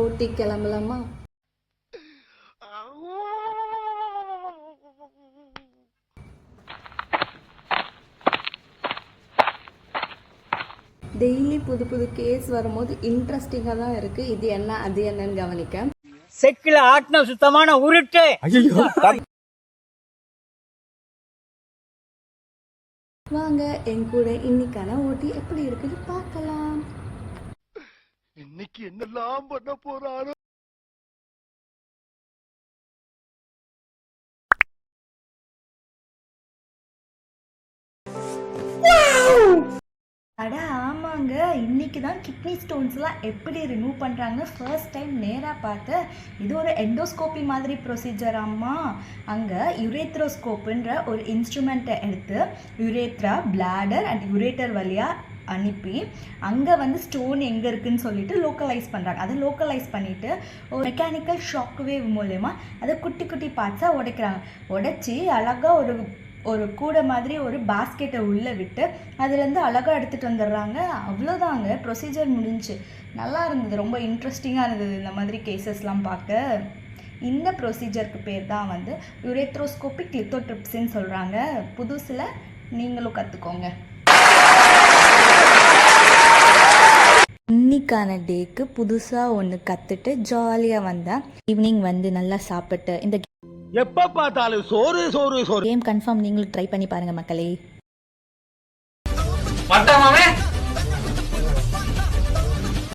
ஊட்டி கிளம்பலாமா? டெய்லி புது புது கேஸ் வரும்போது இன்ட்ரெஸ்டிங்காக தான் இருக்குது. இது என்ன அது என்னன்னு கவனிக்க. செக்கில ஆட்டின சுத்தமான உருட்டு. வாங்க என் கூட இன்னைக்கான ஓட்டி எப்படி இருக்குன்னு பார்க்கலாம். இன்னைக்கு என்னெல்லாம் பண்ண போறாரு. அட ஆமாங்க, இன்னைக்கு தான் கிட்னி ஸ்டோன்ஸ்லாம் எப்படி ரிமூவ் பண்ணுறாங்க ஃபர்ஸ்ட் டைம் நேராக பார்த்தேன். இது ஒரு எண்டோஸ்கோப்பி மாதிரி ப்ரொசீஜர் அம்மா. அங்கே யுரேத்ரோஸ்கோப்புன்ற ஒரு இன்ஸ்ட்ருமெண்ட்டை எடுத்து யுரேத்ரா, பிளாடர் அண்ட் யுரேட்டர் வழியாக அனுப்பி அங்கே வந்து ஸ்டோன் எங்கே இருக்குதுன்னு சொல்லிட்டு லோக்கலைஸ் பண்ணுறாங்க. அதை லோக்கலைஸ் பண்ணிவிட்டு ஒரு மெக்கானிக்கல் ஷாக் வேவ் மூலயமா அதை குட்டி குட்டி பார்ட்ஸாக உடைக்கிறாங்க. உடைச்சி அழகாக ஒரு கூடை மாதிரி ஒரு பாஸ்கெட்டை உள்ளே விட்டு அதுலேருந்து அழகாக எடுத்துகிட்டு வந்துடுறாங்க. அவ்வளோதாங்க, ப்ரொசீஜர் முடிஞ்சு. நல்லா இருந்தது, ரொம்ப இன்ட்ரெஸ்டிங்காக இருந்தது இந்த மாதிரி கேசஸ்லாம் பார்க்க. இந்த ப்ரொசீஜருக்கு பேர் தான் வந்து யுரேத்ரோஸ்கோபிக் லித்தோட்ரிப்சின்னு சொல்கிறாங்க. புதுசில் நீங்களும் கற்றுக்கோங்க. இன்னைக்கான டேக்கு புதுசாக ஒன்று கற்றுட்டு ஜாலியாக வந்தேன். ஈவினிங் வந்து நல்லா சாப்பிட்டு இந்த எப்ப பார்த்தாலும் சோறு சோறு சோறு. கேம் கன்ஃபார்ம் நீங்களும் ட்ரை பண்ணி பாருங்கள் மக்களே.